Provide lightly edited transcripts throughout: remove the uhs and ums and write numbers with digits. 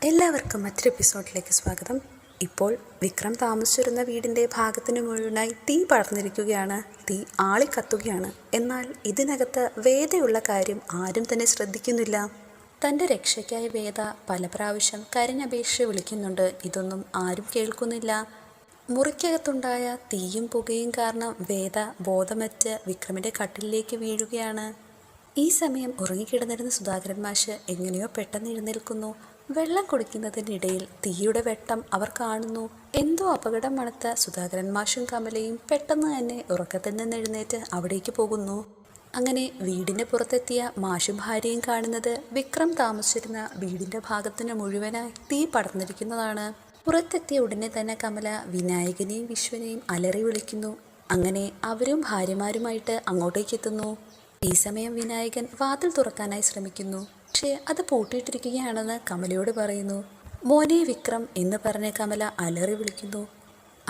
എല്ലാവർക്കും മറ്റൊരു എപ്പിസോഡിലേക്ക് സ്വാഗതം. ഇപ്പോൾ വിക്രം താമസിച്ചിരുന്ന വീടിൻ്റെ ഭാഗത്തിന് മുഴുവനായി തീ പടർന്നിരിക്കുകയാണ്. തീ ആളിക്കത്തുകയാണ്. എന്നാൽ ഇതിനകത്ത് വേദയുള്ള കാര്യം ആരും തന്നെ ശ്രദ്ധിക്കുന്നില്ല. തൻ്റെ രക്ഷയ്ക്കായി വേദ പല പ്രാവശ്യം കരഞ്ഞപേക്ഷിച്ച് വിളിക്കുന്നുണ്ട്. ഇതൊന്നും ആരും കേൾക്കുന്നില്ല. മുറിക്കകത്തുണ്ടായ തീയും പുകയും കാരണം വേദ ബോധമറ്റ് വിക്രമിൻ്റെ കട്ടിലിലേക്ക് വീഴുകയാണ്. ഈ സമയം ഉറങ്ങിക്കിടന്നിരുന്ന സുധാകരൻ മാഷ് എങ്ങനെയോ പെട്ടെന്ന് എഴുന്നേൽക്കുന്നു. വെള്ളം കുടിക്കുന്നതിനിടയിൽ തീയുടെ വെട്ടം അവർ കാണുന്നു. എന്തോ അപകടം മണത്ത സുധാകരൻ മാഷും കമലയും പെട്ടെന്ന് തന്നെ ഉറക്കത്തിൽ നിന്ന് എഴുന്നേറ്റ് അവിടേക്ക് പോകുന്നു. അങ്ങനെ വീടിൻ്റെ പുറത്തെത്തിയ മാഷും ഭാര്യയും കാണുന്നത് വിക്രം താമസിച്ചിരുന്ന വീടിൻ്റെ ഭാഗത്തിന് മുഴുവനായി തീ പടർന്നിരിക്കുന്നതാണ്. പുറത്തെത്തിയ ഉടനെ തന്നെ കമല വിനായകനെയും വിശ്വനെയും അലറി വിളിക്കുന്നു. അങ്ങനെ അവരും ഭാര്യമാരുമായിട്ട് അങ്ങോട്ടേക്ക് എത്തുന്നു. ഈ സമയം വിനായകൻ വാതിൽ തുറക്കാനായി ശ്രമിക്കുന്നു. പക്ഷേ അത് പൂട്ടിയിട്ടിരിക്കുകയാണെന്ന് കമലയോട് പറയുന്നു. മോനെ വിക്രം എന്ന് പറഞ്ഞ് കമല അലറി വിളിക്കുന്നു.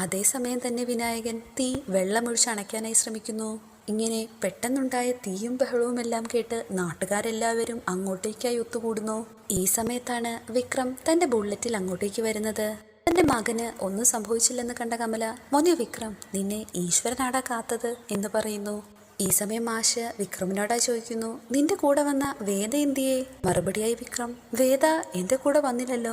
അതേസമയം തന്നെ വിനായകൻ തീ വെള്ളമൊഴിച്ച് അണയ്ക്കാനായി ശ്രമിക്കുന്നു. ഇങ്ങനെ പെട്ടെന്നുണ്ടായ തീയും ബഹളവും എല്ലാം കേട്ട് നാട്ടുകാരെല്ലാവരും അങ്ങോട്ടേക്കായി ഒത്തുകൂടുന്നു. ഈ സമയത്താണ് വിക്രം തൻ്റെ ബുള്ളറ്റിൽ അങ്ങോട്ടേക്ക് വരുന്നത്. തൻ്റെ മകന് ഒന്നും സംഭവിച്ചില്ലെന്ന് കണ്ട കമല, മോനെ വിക്രം, നിന്നെ ഈശ്വരനാടാ കാത്തത് എന്ന് പറയുന്നു. ഈ സമയം മാഷ് വിക്രമിനോടായി ചോദിക്കുന്നു, നിന്റെ കൂടെ വന്ന വേദ എന്തിയേ? മറുപടിയായി വിക്രം, വേദ എൻ്റെ കൂടെ വന്നില്ലല്ലോ,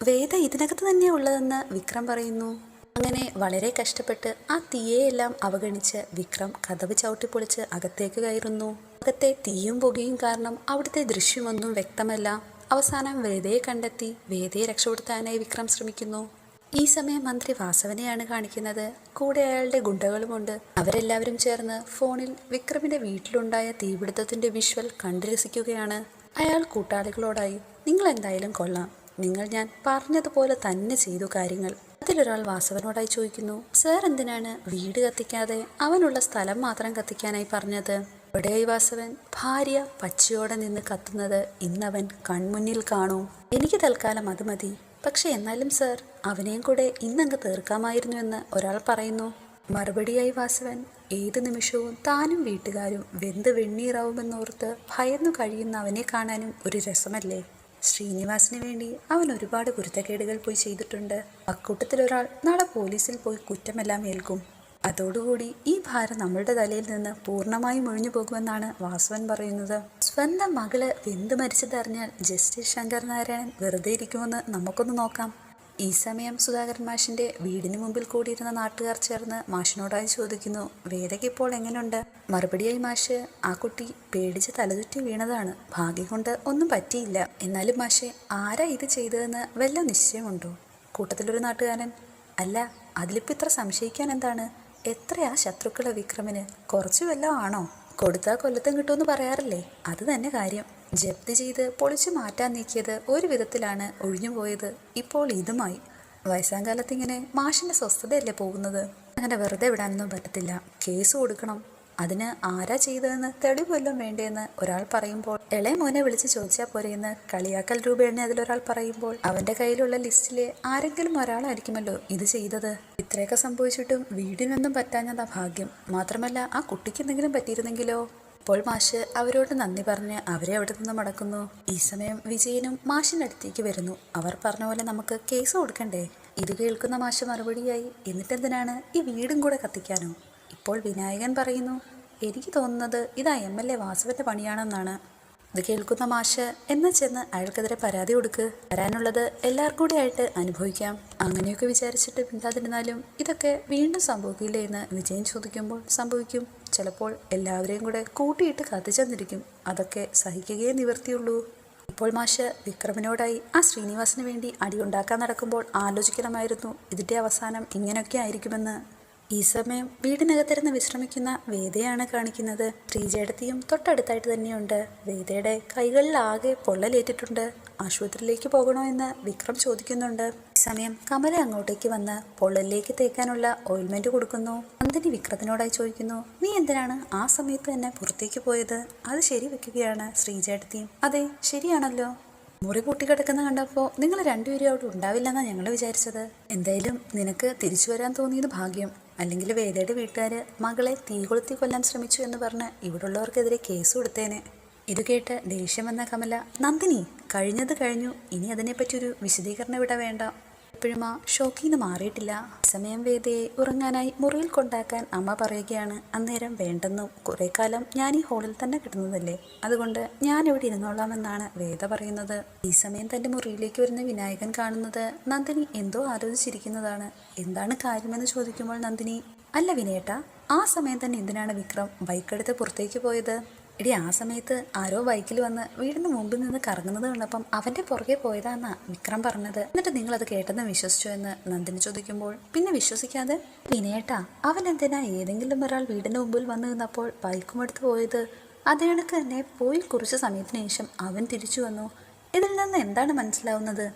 വേദ ഇതിനകത്ത് തന്നെയാണ് ഉള്ളതെന്ന് വിക്രം പറയുന്നു. അങ്ങനെ വളരെ കഷ്ടപ്പെട്ട് ആ തീയെയെല്ലാം അവഗണിച്ച് വിക്രം കതവ് ചവിട്ടിപ്പൊളിച്ച് അകത്തേക്ക് കയറുന്നു. അകത്തെ തീയും പുകയും കാരണം അവിടുത്തെ ദൃശ്യമൊന്നും വ്യക്തമല്ല. അവസാനം വേദയെ കണ്ടെത്തി വേദയെ രക്ഷപ്പെടുത്താനായി വിക്രം ശ്രമിക്കുന്നു. ഈ സമയം മന്ത്രി വാസവനെയാണ് കാണിക്കുന്നത്. കൂടെ അയാളുടെ ഗുണ്ടകളുമുണ്ട്. അവരെല്ലാവരും ചേർന്ന് ഫോണിൽ വിക്രമിന്റെ വീട്ടിലുണ്ടായ തീപിടുത്തത്തിന്റെ വിഷ്വൽ കണ്ടു രസിക്കുകയാണ്. അയാൾ കൂട്ടാളികളോടായി, നിങ്ങൾ എന്തായാലും കൊള്ളാം, നിങ്ങൾ ഞാൻ പറഞ്ഞതുപോലെ തന്നെ ചെയ്തു കാര്യങ്ങൾ. അതിലൊരാൾ വാസവനോടായി ചോദിക്കുന്നു, സാർ എന്തിനാണ് വീട് കത്തിക്കാതെ അവനുള്ള സ്ഥലം മാത്രം കത്തിക്കാനായി പറഞ്ഞത്? ഇവിടെയായി വാസവൻ, ഭാര്യ പച്ചയോടെ നിന്ന് കത്തുന്നത് ഇന്നവൻ കൺമുന്നിൽ കാണൂ. എനിക്ക് തൽക്കാലം അത് മതി. പക്ഷെ എന്നാലും സാർ, അവനെയും കൂടെ ഇന്നങ്ങ് തീർക്കാമായിരുന്നുവെന്ന് ഒരാൾ പറയുന്നു. മറുപടിയായി വാസവൻ, ഏത് നിമിഷവും താനും വീട്ടുകാരും വെന്ത് വെണ്ണീറാവുമെന്നോർത്ത് ഭയന്നു കഴിയുന്ന അവനെ കാണാനും ഒരു രസമല്ലേ? ശ്രീനിവാസിന് വേണ്ടി അവൻ ഒരുപാട് കുരുത്തക്കേടുകൾ പോയി ചെയ്തിട്ടുണ്ട്. അക്കൂട്ടത്തിലൊരാൾ നാളെ പോലീസിൽ പോയി കുറ്റമെല്ലാം ഏൽക്കും. അതോടുകൂടി ഈ ഭാരം നമ്മളുടെ തലയിൽ നിന്ന് പൂർണ്ണമായും ഒഴിഞ്ഞു പോകുമെന്നാണ് വാസവൻ പറയുന്നത്. സ്വന്തം മകള് വെന്ത് മരിച്ചതറിഞ്ഞാൽ ജസ്റ്റിസ് ശങ്കർ നാരായണൻ വെറുതെ ഇരിക്കുമെന്ന് നമുക്കൊന്ന് നോക്കാം. ഈ സമയം സുധാകരൻ മാഷിന്റെ വീടിന് മുമ്പിൽ കൂടിയിരുന്ന നാട്ടുകാർ ചേർന്ന് മാഷിനോടായി ചോദിക്കുന്നു, വേദയ്ക്ക് ഇപ്പോൾ എങ്ങനെയുണ്ട്? മറുപടിയായി മാഷ്, ആ കുട്ടി പേടിച്ച് തലചുറ്റി വീണതാണ്, ഭാഗ്യം കൊണ്ട് ഒന്നും പറ്റിയില്ല. എന്നാലും മാഷെ, ആരാ ഇത് ചെയ്തതെന്ന് വല്ല നിശ്ചയമുണ്ടോ? കൂട്ടത്തിലൊരു നാട്ടുകാരൻ, അല്ല, അതിലിപ്പോൾ ഇത്ര സംശയിക്കാൻ എന്താണ്? എത്രയാ ശത്രുക്കളെ വിക്രമിന്? കുറച്ചു വല്ലതും ആണോ? കൊടുത്താൽ കൊല്ലത്തും കിട്ടുമെന്ന് പറയാറില്ലേ, അത് തന്നെ കാര്യം. ജപ്തി ചെയ്ത് പൊളിച്ചു മാറ്റാൻ നീക്കിയത് ഒരു വിധത്തിലാണ് ഒഴിഞ്ഞുപോയത്. ഇപ്പോൾ ഇതുമായി വയസ്സാം കാലത്ത് ഇങ്ങനെ മാഷിന്റെ സ്വസ്ഥതയല്ലേ പോകുന്നത്? അങ്ങനെ വെറുതെ വിടാനൊന്നും പറ്റത്തില്ല, കേസ് കൊടുക്കണം. അതിന് ആരാ ചെയ്തതെന്ന് തെളിവ് വല്ലതും വേണ്ടേന്ന് ഒരാൾ പറയുമ്പോൾ, ഇളയ മോനെ വിളിച്ച് ചോദിച്ചാൽ പോരെയെന്ന് കളിയാക്കൽ രൂപേണ അതിലൊരാൾ പറയുമ്പോൾ, അവന്റെ കയ്യിലുള്ള ലിസ്റ്റിലെ ആരെങ്കിലും ഒരാളായിരിക്കുമല്ലോ ഇത് ചെയ്തത്. ഇത്രയൊക്കെ സംഭവിച്ചിട്ടും വീടിനൊന്നും പറ്റാഞ്ഞതാ ഭാഗ്യം. മാത്രമല്ല, ആ കുട്ടിക്ക് എന്തെങ്കിലും പറ്റിയിരുന്നെങ്കിലോ? ഇപ്പോൾ മാഷ് അവരോട് നന്ദി പറഞ്ഞ് അവരെ അവിടെ നിന്ന് മടക്കുന്നു. ഈ സമയം വിജയനും മാഷിന്റെ അടുത്തേക്ക് വരുന്നു. അവർ പറഞ്ഞ പോലെ നമുക്ക് കേസ് കൊടുക്കണ്ടേ? ഇത് കേൾക്കുന്ന മാഷ് മറുപടിയായി, എന്നിട്ടെന്തിനാണ് ഈ വീടും കൂടെ കത്തിക്കാനോ? ഇപ്പോൾ വിനായകൻ പറയുന്നു, എനിക്ക് തോന്നുന്നത് ഇതാ MLA വാസവന്റെ പണിയാണെന്നാണ്. ഇത് കേൾക്കുന്ന മാഷ്, എന്നാ ചെന്ന് അയാൾക്കെതിരെ പരാതി കൊടുക്ക്, വരാനുള്ളത് എല്ലാവർക്കും കൂടി ആയിട്ട് അനുഭവിക്കാം. അങ്ങനെയൊക്കെ വിചാരിച്ചിട്ട് മിണ്ടാതിരുന്നാലും ഇതൊക്കെ വീണ്ടും സംഭവിക്കില്ലേ എന്ന് വിജയൻ ചോദിക്കുമ്പോൾ, സംഭവിക്കും. ചിലപ്പോൾ എല്ലാവരെയും കൂടെ കൂട്ടിയിട്ട് കത്തിച്ചെന്നിരിക്കും. അതൊക്കെ സഹിക്കുകയേ നിവർത്തിയുള്ളൂ. ഇപ്പോൾ മാഷ് വിക്രമിനോടായി, ആ ശ്രീനിവാസിന് വേണ്ടി അടിയുണ്ടാക്കാൻ നടക്കുമ്പോൾ ആലോചിക്കണമായിരുന്നു ഇതിൻ്റെ അവസാനം ഇങ്ങനെയൊക്കെ ആയിരിക്കുമെന്ന്. ഈ സമയം വീടിനകത്തിരുന്ന് വിശ്രമിക്കുന്ന വേദയാണ് കാണിക്കുന്നത്. ശ്രീജേടത്തിയും തൊട്ടടുത്തായിട്ട് തന്നെയുണ്ട്. വേദയുടെ കൈകളിലാകെ പൊള്ളലേറ്റിട്ടുണ്ട്. ആശുപത്രിയിലേക്ക് പോകണോ എന്ന് വിക്രം ചോദിക്കുന്നുണ്ട്. ഈ സമയം കമല അങ്ങോട്ടേക്ക് വന്ന് പൊള്ളലിലേക്ക് തേക്കാനുള്ള ഓയിൽമെന്റ് കൊടുക്കുന്നു. നന്ദിനി വിക്രത്തിനോടായി ചോദിക്കുന്നു, നീ എന്തിനാണ് ആ സമയത്ത് തന്നെ പുറത്തേക്ക് പോയത്? അത് ശരി വെക്കുകയാണ് ശ്രീജേടത്തിയും. അതെ, ശരിയാണല്ലോ. മുറി പൊട്ടിക്കിടക്കുന്ന കണ്ടപ്പോൾ നിങ്ങൾ രണ്ടുപേരും അവിടെ ഉണ്ടാവില്ലെന്നാണ് ഞങ്ങൾ വിചാരിച്ചത്. എന്തായാലും നിനക്ക് തിരിച്ചു വരാൻ തോന്നിയത് ഭാഗ്യം. അല്ലെങ്കിൽ വേദയുടെ വീട്ടുകാർ മകളെ തീ കൊളുത്തി കൊല്ലാൻ ശ്രമിച്ചു എന്ന് പറഞ്ഞ് ഇവിടുള്ളവർക്കെതിരെ കേസ് കൊടുത്തേനെ. ഇത് കേട്ട് ദേഷ്യം വന്ന കമല, നന്ദിനി, കഴിഞ്ഞത് കഴിഞ്ഞു, ഇനി അതിനെപ്പറ്റി ഒരു വിശദീകരണം ഇവിടെ വേണ്ട. എപ്പോഴും ആ ഷോക്കിൽ നിന്ന് മാറിയിട്ടില്ല. സമയം വേദയെ ഉറങ്ങാനായി മുറിയിൽ കൊണ്ടാക്കാൻ അമ്മ പറയുകയാണ്. അന്നേരം വേണ്ടെന്നും കുറേ കാലം ഞാൻ ഈ ഹോളിൽ തന്നെ കിടന്നതല്ലേ, അതുകൊണ്ട് ഞാൻ ഇവിടെ ഇരുന്നോളാമെന്നാണ് വേദ പറയുന്നത്. ഈ സമയം തൻ്റെ മുറിയിലേക്ക് വരുന്ന വിനായകൻ കാണുന്നത് നന്ദിനി എന്തോ ആലോചിച്ചിരിക്കുന്നതാണ്. എന്താണ് കാര്യമെന്ന് ചോദിക്കുമ്പോൾ നന്ദിനി, അല്ല വിനയേട്ടാ, ആ സമയം തന്നെ എന്തിനാണ് വിക്രം ബൈക്കെടുത്ത് പുറത്തേക്ക് പോയത്? എടി, ആ സമയത്ത് ആരോ ബൈക്കിൽ വന്ന് വീടിന് മുമ്പിൽ നിന്ന് കറങ്ങുന്നത് കണ്ടപ്പം അവൻ്റെ പുറകെ പോയതാന്നാ വിക്രം പറഞ്ഞത്. എന്നിട്ട് നിങ്ങളത് കേട്ടെന്ന് വിശ്വസിച്ചോ എന്ന് നന്ദിനി ചോദിക്കുമ്പോൾ, പിന്നെ വിശ്വസിക്കാതെ? വിനയേട്ടാ, അവൻ എന്തിനാ ഏതെങ്കിലും ഒരാൾ വീടിന് മുമ്പിൽ വന്ന് നിന്നപ്പോൾ ബൈക്കും എടുത്ത് പോയത്? അതേ കണക്ക് തന്നെ പോയി കുറച്ച് സമയത്തിന് ശേഷം അവൻ തിരിച്ചു വന്നു. ഇതിൽ നിന്ന് എന്താണ് മനസ്സിലാവുന്നത്?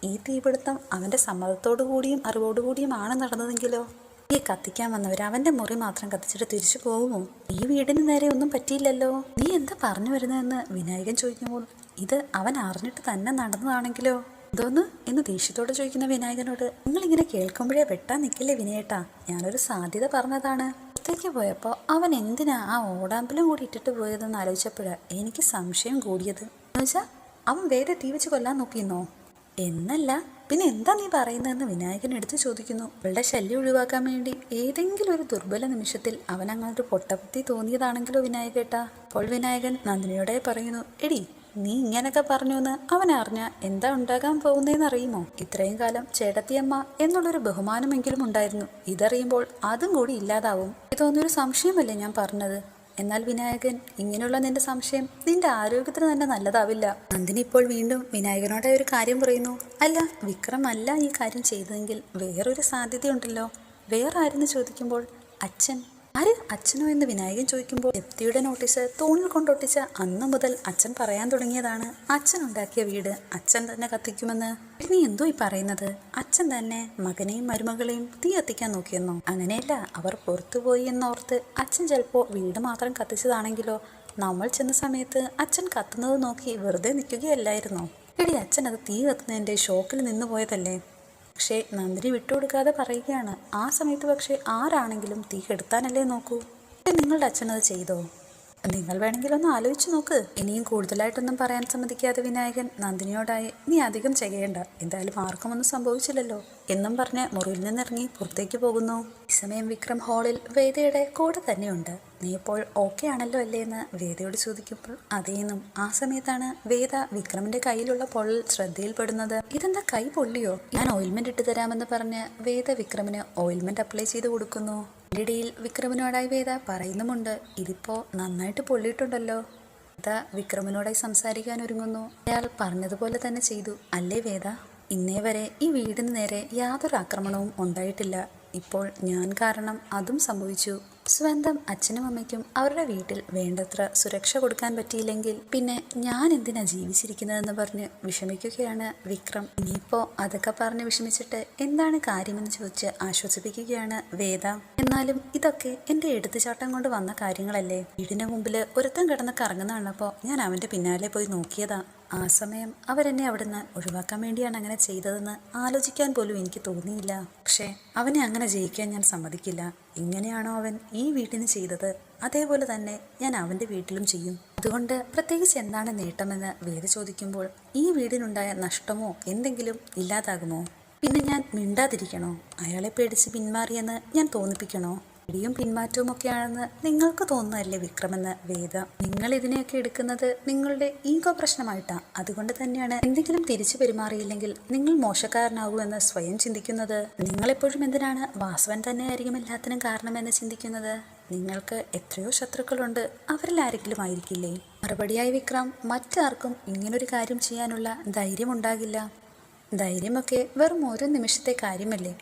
ഈ തീപിടുത്തം അവൻ്റെ സമ്മതത്തോടു കൂടിയും അറിവോടുകൂടിയുമാണ് നടന്നതെങ്കിലോ? ഈ കത്തിക്കാൻ വന്നവർ അവൻ്റെ മുറി മാത്രം കത്തിച്ചിട്ട് തിരിച്ചു പോകുമോ? ഈ വീടിന് നേരെ ഒന്നും പറ്റിയില്ലല്ലോ. നീ എന്താ പറഞ്ഞു വരുന്നതെന്ന് വിനായകൻ ചോദിക്കുമ്പോൾ, ഇത് അവൻ അറിഞ്ഞിട്ട് തന്നെ നടന്നതാണെങ്കിലോ? എന്തോന്ന് എന്ന് ദേഷ്യത്തോടെ ചോദിക്കുന്ന വിനായകനോട്, നിങ്ങളിങ്ങനെ കേൾക്കുമ്പോഴേ വെട്ടാൻ നിൽക്കില്ലേ വിനയേട്ടാ, ഞാനൊരു സാധ്യത പറഞ്ഞതാണ്. പുറത്തേക്ക് പോയപ്പോൾ അവൻ എന്തിനാ ആ ഓടാമ്പലം കൂടി ഇട്ടിട്ട് പോയതെന്ന് ആലോചിച്ചപ്പോഴാണ് എനിക്ക് സംശയം കൂടിയത്. എന്നുവെച്ചാൽ അവൻ വേറെ തീ വെച്ച് കൊല്ലാൻ നോക്കിയെന്നോ? എന്നല്ല, പിന്നെ എന്താ നീ പറയുന്നതെന്ന് വിനായകൻ എടുത്ത് ചോദിക്കുന്നു. അവളുടെ ശല്യം ഒഴിവാക്കാൻ വേണ്ടി ഏതെങ്കിലും ഒരു ദുർബല നിമിഷത്തിൽ അവൻ അങ്ങോട്ട് പൊട്ടപ്പത്തി തോന്നിയതാണെങ്കിലോ വിനായകേട്ടാ? അപ്പോൾ വിനായകൻ നന്ദിനിയോടെ പറയുന്നു, എടി, നീ ഇങ്ങനൊക്കെ പറഞ്ഞു എന്ന് അവൻ അറിഞ്ഞ എന്താ ഉണ്ടാകാൻ പോകുന്നതെന്ന് അറിയുമോ? ഇത്രയും കാലം ചേട്ടത്തിയമ്മ എന്നുള്ളൊരു ബഹുമാനമെങ്കിലും ഉണ്ടായിരുന്നു. ഇതറിയുമ്പോൾ അതും കൂടി ഇല്ലാതാവും. ഇതൊന്നൊരു സംശയമല്ലേ ഞാൻ പറഞ്ഞത്? എന്നാൽ വിനായകൻ, ഇങ്ങനെയുള്ള നിന്റെ സംശയം നിന്റെ ആരോഗ്യത്തിന് തന്നെ നല്ലതാവില്ല. നന്ദിനി ഇപ്പോൾ വീണ്ടും വിനായകനോടെ ഒരു കാര്യം പറയുന്നു. അല്ല, വിക്രം അല്ല ഈ കാര്യം ചെയ്തതെങ്കിൽ വേറൊരു സാധ്യതയുണ്ടല്ലോ. വേറെ ആരെന്ന് ചോദിക്കുമ്പോൾ, അച്ഛൻ. ആര് അച്ഛനോ എന്ന് വിനായകൻ ചോദിക്കുമ്പോൾ, ജപ്തിയുടെ നോട്ടീസ് തൂണിൽ കൊണ്ടൊട്ടിച്ച അന്ന് മുതൽ അച്ഛൻ പറയാൻ തുടങ്ങിയതാണ് അച്ഛൻ ഉണ്ടാക്കിയ വീട് അച്ഛൻ തന്നെ കത്തിക്കുമെന്ന്. നീ എന്തോ ഈ പറയുന്നത്? അച്ഛൻ തന്നെ മകനെയും മരുമകളെയും തീ കത്തിക്കാൻ നോക്കിയെന്നോ? അങ്ങനെയല്ല, അവർ പുറത്തുപോയി എന്നോർത്ത് അച്ഛൻ ചിലപ്പോൾ വീട് മാത്രം കത്തിച്ചതാണെങ്കിലോ? നമ്മൾ ചെന്ന സമയത്ത് അച്ഛൻ കത്തുന്നത് നോക്കി വെറുതെ നിൽക്കുകയല്ലായിരുന്നോ? എടി, അച്ഛൻ അത് തീ കത്തുന്നതിൻ്റെ ഷോക്കിൽ നിന്ന് പോയതല്ലേ? പക്ഷേ നന്ദിനി വിട്ടുകൊടുക്കാതെ പറയുകയാണ്, ആ സമയത്ത് പക്ഷേ ആരാണെങ്കിലും തീ കെടുത്താനല്ലേ നോക്കൂ. നിങ്ങളുടെ അച്ഛനത് ചെയ്തോ? നിങ്ങൾ വേണമെങ്കിലൊന്ന് ആലോചിച്ച് നോക്ക്. ഇനിയും കൂടുതലായിട്ടൊന്നും പറയാൻ സമ്മതിക്കാതെ വിനായകൻ നന്ദിനിയോടായി, നീ അധികം ചെയ്യേണ്ട, എന്തായാലും ആർക്കും ഒന്നും സംഭവിച്ചില്ലല്ലോ എന്നും പറഞ്ഞ് മുറിയിൽ നിന്നിറങ്ങി പുറത്തേക്ക് പോകുന്നു. ഈ സമയം വിക്രം ഹാളിൽ വേദയുടെ കൂടെ തന്നെയുണ്ട്. നീ ഇപ്പോൾ ഓക്കെ ആണല്ലോ അല്ലേ എന്ന് വേദയോട് ചോദിക്കുമ്പോൾ അതേന്നും. ആ സമയത്താണ് വേദ വിക്രമിന്റെ കയ്യിലുള്ള പൊള്ളൽ ശ്രദ്ധയിൽപ്പെടുന്നത്. ഇതെന്താ, കൈ പൊള്ളിയോ? ഞാൻ ഓയിൽമെന്റ് ഇട്ട് തരാമെന്ന് പറഞ്ഞ് വേദ വിക്രമിന് ഓയിൽമെന്റ് അപ്ലൈ ചെയ്ത് കൊടുക്കുന്നു. ഇടയിൽ വിക്രമിനോടായി വേദ പറയുന്നുമുണ്ട്, ഇതിപ്പോ നന്നായിട്ട് പൊള്ളിയിട്ടുണ്ടല്ലോ. വേദ വിക്രമിനോടായി സംസാരിക്കാൻ ഒരുങ്ങുന്നു. അയാൾ പറഞ്ഞതുപോലെ തന്നെ ചെയ്തു. അല്ലേ വേദ, ഇന്നേ വരെ ഈ വീടിന് നേരെ യാതൊരു ആക്രമണവും ഉണ്ടായിട്ടില്ല. ഇപ്പോൾ ഞാൻ കാരണം അതും സംഭവിച്ചു. സ്വന്തം അച്ഛനും അമ്മയ്ക്കും അവരുടെ വീട്ടിൽ വേണ്ടത്ര സുരക്ഷ കൊടുക്കാൻ പറ്റിയില്ലെങ്കിൽ പിന്നെ ഞാൻ എന്തിനാ ജീവിച്ചിരിക്കുന്നതെന്ന് പറഞ്ഞ് വിഷമിക്കുകയാണ് വിക്രം. ഇനിയിപ്പോൾ അതൊക്കെ പറഞ്ഞ് വിഷമിച്ചിട്ട് എന്താണ് കാര്യമെന്ന് ചോദിച്ച് ആശ്വസിപ്പിക്കുകയാണ് വേദ. എന്നാലും ഇതൊക്കെ എൻ്റെ എടുത്തുചാട്ടം കൊണ്ട് വന്ന കാര്യങ്ങളല്ലേ? വീടിന് മുമ്പിൽ ഒരുത്തൻ കിടന്ന് കറങ്ങുന്ന കണ്ടപ്പോൾ ഞാൻ അവൻ്റെ പിന്നാലെ പോയി നോക്കിയതാ. ആ സമയം അവരെന്നെ അവിടുന്ന് ഒഴിവാക്കാൻ വേണ്ടിയാണ് അങ്ങനെ ചെയ്തതെന്ന് ആലോചിക്കാൻ പോലും എനിക്ക് തോന്നിയില്ല. പക്ഷേ അവനെ അങ്ങനെ ജയിക്കാൻ ഞാൻ സമ്മതിക്കില്ല. ഇങ്ങനെയാണോ അവൻ ഈ വീട്ടിന് ചെയ്തത്, അതേപോലെ തന്നെ ഞാൻ അവൻ്റെ വീട്ടിലും ചെയ്യും. അതുകൊണ്ട് പ്രത്യേകിച്ച് എന്താണ് നേട്ടമെന്ന് വേദ ചോദിക്കുമ്പോൾ, ഈ വീടിനുണ്ടായ നഷ്ടമോ എന്തെങ്കിലും ഇല്ലാതാകുമോ? പിന്നെ ഞാൻ മിണ്ടാതിരിക്കണോ? അയാളെ പേടിച്ച് പിന്മാറിയെന്ന് ഞാൻ തോന്നിപ്പിക്കണോ? ഇടിയും പിന്മാറ്റവും ഒക്കെയാണെന്ന് നിങ്ങൾക്ക് തോന്നുന്നതല്ലേ വിക്രമെന്ന് വേദ. നിങ്ങൾ ഇതിനെയൊക്കെ എടുക്കുന്നത് നിങ്ങളുടെ ഈഗോ പ്രശ്നമായിട്ടാ. അതുകൊണ്ട് തന്നെയാണ് എന്തെങ്കിലും തിരിച്ചു പെരുമാറിയില്ലെങ്കിൽ നിങ്ങൾ മോശക്കാരനാകുമെന്ന് സ്വയം ചിന്തിക്കുന്നത്. നിങ്ങളെപ്പോഴും എന്തിനാണ് വാസവൻ തന്നെയായിരിക്കും എല്ലാത്തിനും കാരണമെന്ന് ചിന്തിക്കുന്നത്? നിങ്ങൾക്ക് എത്രയോ ശത്രുക്കളുണ്ട്, അവരിൽ ആരെങ്കിലും ആയിരിക്കില്ലേ? മറുപടിയായി വിക്രം, മറ്റാർക്കും ഇങ്ങനൊരു കാര്യം ചെയ്യാനുള്ള ധൈര്യമുണ്ടാകില്ല. ധൈര്യമൊക്കെ വെറും ഒരു നിമിഷത്തെ കാര്യമല്ലേ?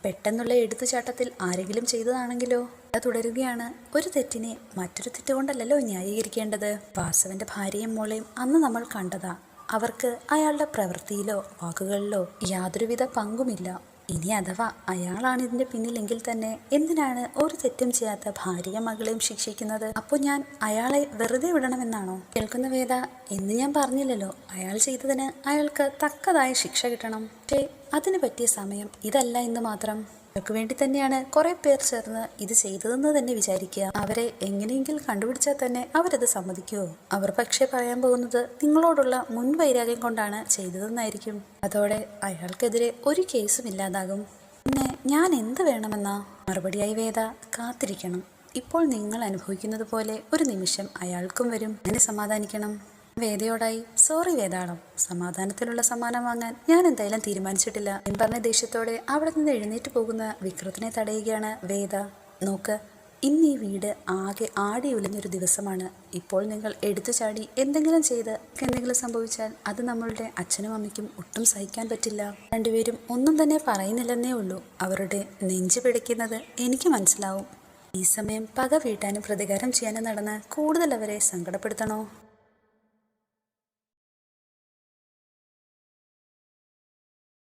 പെട്ടെന്നുള്ള എടുത്തുചാട്ടത്തിൽ ആരെങ്കിലും ചെയ്തതാണെങ്കിലോ? തുടരുകയാണ്. ഒരു തെറ്റിനെ മറ്റൊരു തെറ്റ് കൊണ്ടല്ലല്ലോ ന്യായീകരിക്കേണ്ടത്. വാസവന്റെ ഭാര്യയും മോളെയും അന്ന് നമ്മൾ കണ്ടതാ. അവർക്ക് അയാളുടെ പ്രവൃത്തിയിലോ വാക്കുകളിലോ യാതൊരുവിധ പങ്കുമില്ല. ഇനി അഥവാ അയാളാണ് ഇതിന്റെ പിന്നിലെങ്കിൽ തന്നെ എന്തിനാണ് ഒരു തെറ്റും ചെയ്യാത്ത ഭാര്യയും മകളെയും ശിക്ഷിക്കുന്നത്? അപ്പോൾ ഞാൻ അയാളെ വെറുതെ വിടണമെന്നാണോ? കേൾക്കുന്ന വേദ, എന്ന് ഞാൻ പറഞ്ഞില്ലല്ലോ, അയാൾ ചെയ്തതിന് അയാൾക്ക് തക്കതായ ശിക്ഷ കിട്ടണം. പക്ഷേ അതിന് പറ്റിയ സമയം ഇതല്ല എന്ന് മാത്രം. അവർക്ക് വേണ്ടി തന്നെയാണ് കുറെ പേർ ചേർന്ന് ഇത് ചെയ്തതെന്ന് തന്നെ വിചാരിക്കുക. അവരെ എങ്ങനെയെങ്കിലും കണ്ടുപിടിച്ചാൽ തന്നെ അവരത് സമ്മതിക്കുമോ? അവർ പക്ഷേ പറയാൻ പോകുന്നത് നിങ്ങളോടുള്ള മുൻവൈരാഗ്യം കൊണ്ടാണ് ചെയ്തതെന്നായിരിക്കും. അതോടെ അയാൾക്കെതിരെ ഒരു കേസും ഇല്ലാതാകും. പിന്നെ ഞാൻ എന്ത് വേണമെന്നാ? മറുപടിയായി വേദ കാത്തിരിക്കണം. ഇപ്പോൾ നിങ്ങൾ അനുഭവിക്കുന്നത് പോലെ ഒരു നിമിഷം അയാൾക്കും വരും. എങ്ങനെ സമാധാനിക്കണം? വേദയോടായി സോറി വേദാളം, സമാധാനത്തിലുള്ള സമ്മാനം വാങ്ങാൻ ഞാൻ എന്തായാലും തീരുമാനിച്ചിട്ടില്ല എന്ന് പറഞ്ഞ ദേഷ്യത്തോടെ അവിടെ നിന്ന് എഴുന്നേറ്റ് പോകുന്ന വിക്രത്തിനെ തടയുകയാണ് വേദ. നോക്ക്, ഇന്ന് ഈ വീട് ആകെ ആടി ഉലഞ്ഞൊരു ദിവസമാണ്. ഇപ്പോൾ നിങ്ങൾ എടുത്തു ചാടി എന്തെങ്കിലും ചെയ്ത് എന്തെങ്കിലും സംഭവിച്ചാൽ അത് നമ്മളുടെ അച്ഛനും അമ്മയ്ക്കും ഒട്ടും സഹിക്കാൻ പറ്റില്ല. രണ്ടുപേരും ഒന്നും തന്നെ പറയുന്നില്ലെന്നേ ഉള്ളൂ. അവരുടെ നെഞ്ചു പിടിക്കുന്നത് എനിക്ക് മനസ്സിലാവും. ഈ സമയം പക വീട്ടാനും പ്രതികാരം ചെയ്യാനും നടന്ന് കൂടുതൽ അവരെ സങ്കടപ്പെടുത്തണോ?